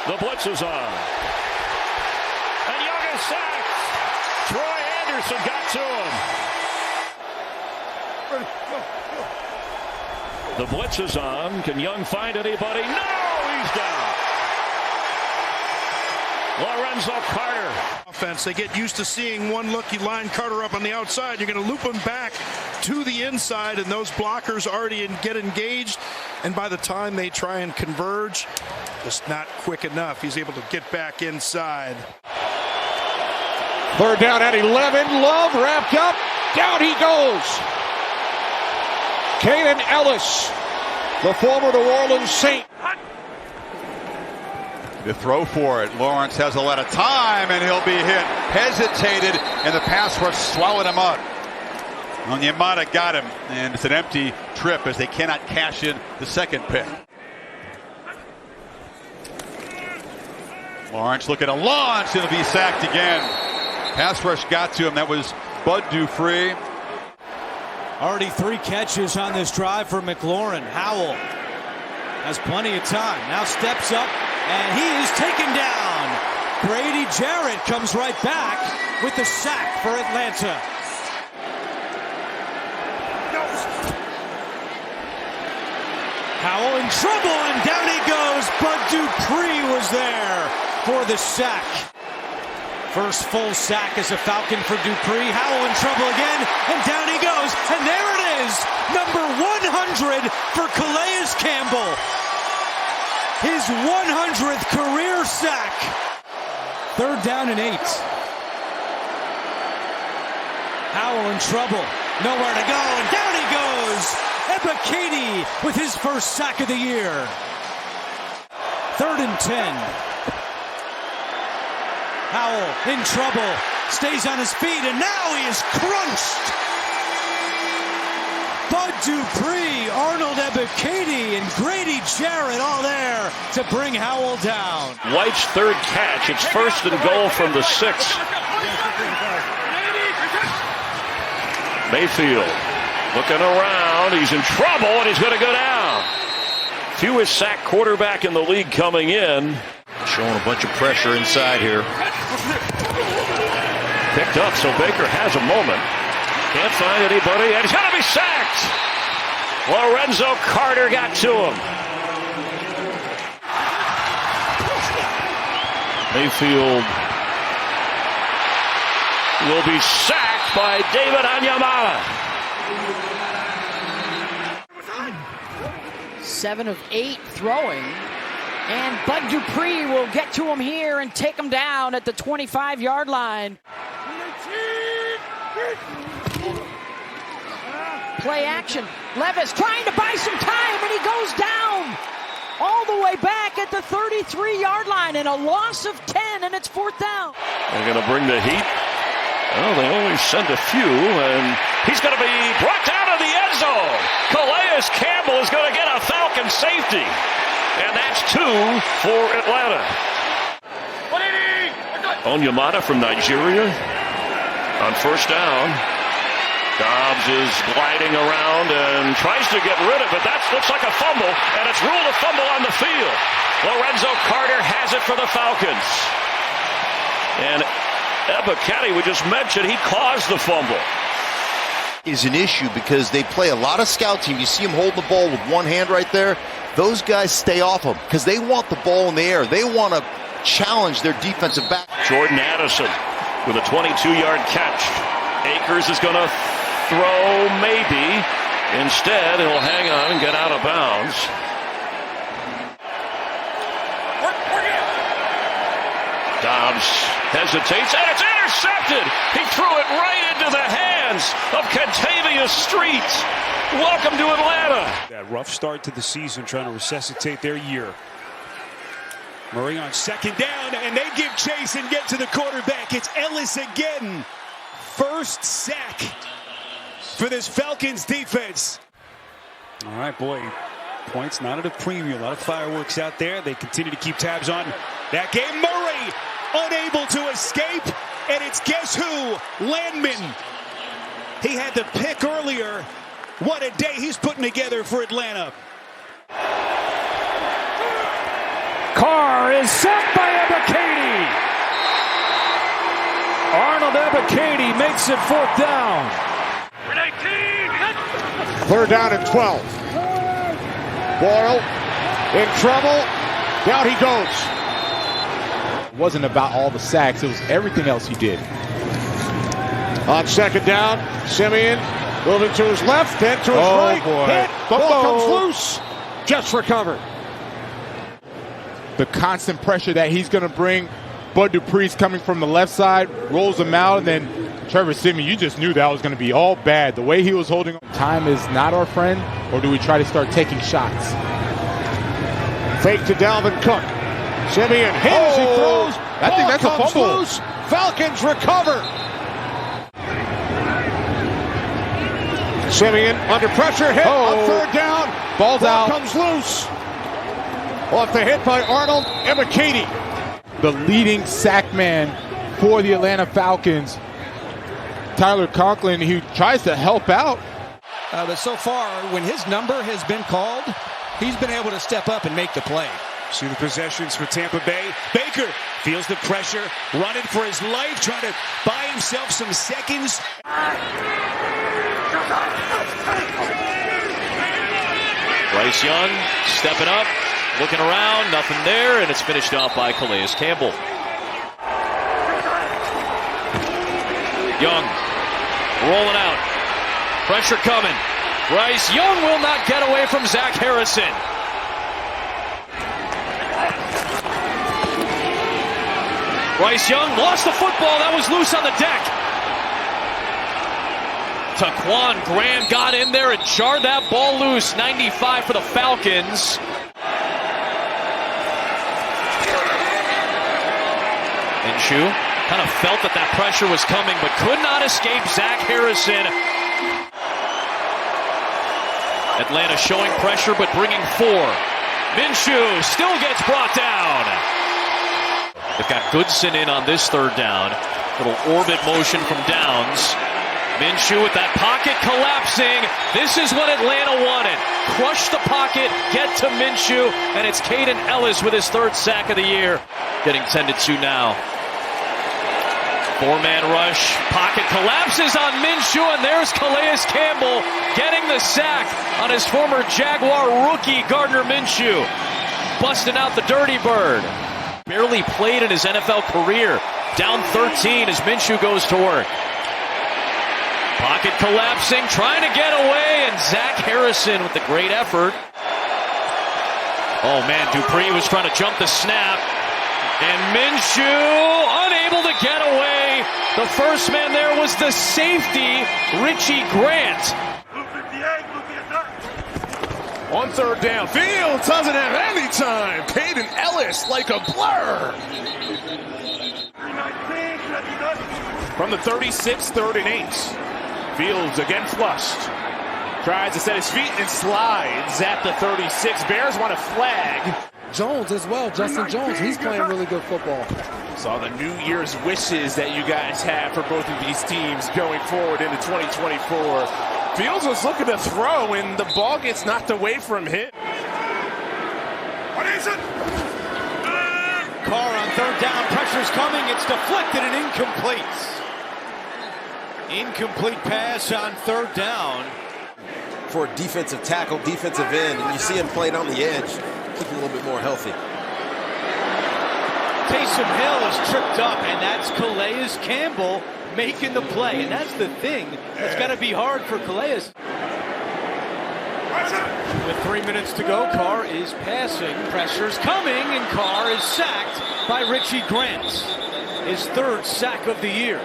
The blitz is on. And Young is sacked. Troy Anderson got to him. The blitz is on. Can Young find anybody? No, he's down. Lorenzo Carter. Offense, they get used to seeing one look. You line Carter up on the outside. You're going to loop him back to the inside, and those blockers already get engaged. And by the time they try and converge, just not quick enough. He's able to get back inside. Third down at 11. Love wrapped up. Down he goes. Kaden Ellis, the former New Orleans Saint. The throw for it. Lawrence has a lot of time, and he'll be hit. Hesitated, and the pass rush swallowed him up. Onyemata got him, and it's an empty trip as they cannot cash in the second pick. Lawrence looking to launch, and he'll be sacked again. Pass rush got to him. That was Bud Dupree. Already 3 catches on this drive for McLaurin. Howell has plenty of time. Now steps up, and he is taken down. Grady Jarrett comes right back with the sack for Atlanta. Howell in trouble, and down he goes. Bud Dupree was there for the sack. First full sack as a Falcon for Dupree. Howell in trouble again, and down he goes. And there it is, number 100 for Calais Campbell. His 100th career sack. Third down and 8. Howell in trouble, nowhere to go, and down he goes. Ebiketie with his first sack of the year. Third and 10. Howell in trouble, stays on his feet, and now he is crunched. Bud Dupree, Arnold Ebiketie, and Grady Jarrett all there to bring Howell down. White's third catch. It's first and goal from the 6. Mayfield looking around. He's in trouble, and he's going to go down. Fewest sack quarterback in the league coming in. Showing a bunch of pressure inside here. Picked up, so Baker has a moment. Can't find anybody, and he's going to be sacked. Lorenzo Carter got to him. Mayfield will be sacked by David Onyemata. 7 of 8 throwing. And Bud Dupree will get to him here and take him down at the 25-yard line. Play action. Levis trying to buy some time, and he goes down all the way back at the 33-yard line, and a loss of 10, and it's 4th down. They're going to bring the heat. Well, they only send a few, and he's going to be brought down to the end zone. Calais Campbell is going to get a Falcon safety. And that's 2 for Atlanta. Onyemata from Nigeria on first down. Dobbs is gliding around and tries to get rid of it. That looks like a fumble, and it's ruled a fumble on the field. Lorenzo Carter has it for the Falcons. And Ebiketie, we just mentioned, he caused the fumble. Is an issue because they play a lot of scout team. You see him hold the ball with one hand right there. Those guys stay off him because they want the ball in the air. They want to challenge their defensive back. Jordan Addison with a 22-yard catch. Akers is going to throw, maybe. Instead, he'll hang on and get out of bounds. Dobbs hesitates, and it's intercepted. He threw it right into the hands of Kentavious Street. Welcome to Atlanta. That rough start to the season, trying to resuscitate their year. Murray on second down, and they give chase and get to the quarterback. It's Ellis again. First sack for this Falcons defense. All right, boy. Points not at a premium. A lot of fireworks out there. They continue to keep tabs on that game. Murray unable to escape, and it's guess who? Landman. He had the pick earlier. What a day he's putting together for Atlanta. Carr is sacked. Ebiketie makes it 4th down. 3rd down and 12. Boyle in trouble. Down he goes. It wasn't about all the sacks. It was everything else he did. On 2nd down, Simeon moving to his left, then to his right. Boy. Hit. Ball comes loose. Just recovered. The constant pressure that he's going to bring. Bud Dupree's coming from the left side, rolls him out, and then Trevor Simeon, you just knew that was going to be all bad. The way he was holding on. Time is not our friend, or do we try to start taking shots? Fake to Dalvin Cook. Simeon hit as he throws. I think that's a fumble. Loose. Falcons recover. Simeon under pressure, hit on 3rd down. Ball's Ball out. comes loose. Off the hit by Arnold Ebiketie. The leading sack man for the Atlanta Falcons, Tyler Conklin, who tries to help out. But so far, when his number has been called, he's been able to step up and make the play. See the possessions for Tampa Bay. Baker feels the pressure, running for his life, trying to buy himself some seconds. Bryce Young stepping up, looking around, nothing there, and it's finished off by Calais Campbell. Young rolling out. Pressure coming. Bryce Young will not get away from Zach Harrison. Bryce Young lost the football. That was loose on the deck. Taquan Graham got in there and jarred that ball loose. 95 for the Falcons. Minshew kind of felt that pressure was coming, but could not escape Zach Harrison. Atlanta showing pressure, but bringing 4. Minshew still gets brought down. They've got Goodson in on this 3rd down. Little orbit motion from Downs. Minshew with that pocket collapsing. This is what Atlanta wanted. Crush the pocket, get to Minshew, and it's Caden Ellis with his 3rd sack of the year. Getting tended to now. 4-man rush. Pocket collapses on Minshew, and there's Calais Campbell getting the sack on his former Jaguar rookie, Gardner Minshew. Busting out the Dirty Bird. Barely played in his NFL career. Down 13 as Minshew goes to work. Pocket collapsing, trying to get away, and Zach Harrison with the great effort. Oh man, Dupree was trying to jump the snap. And Minshew unable to get away. The first man there was the safety, Richie Grant. On 3rd down, Fields doesn't have any time. Caden Ellis like a blur. From the 36, 3rd and 8. Fields again flushed. Tries to set his feet and slides at the 36. Bears want a flag. Jones as well, Justin Jones. He's playing really good football. Saw the New Year's wishes that you guys have for both of these teams going forward into 2024. Fields was looking to throw, and the ball gets knocked away from him. What is it? Carr on 3rd down. Pressure's coming. It's deflected and incomplete. Incomplete pass on 3rd down. For a defensive tackle, defensive end, and you see him playing on the edge, keeping a little bit more healthy. Taysom Hill is tripped up, and that's Calais Campbell making the play. And that's the thing that's got to be hard for Calais. With 3 minutes to go, Carr is passing. Pressure's coming, and Carr is sacked by Richie Grant. His 3rd sack of the year.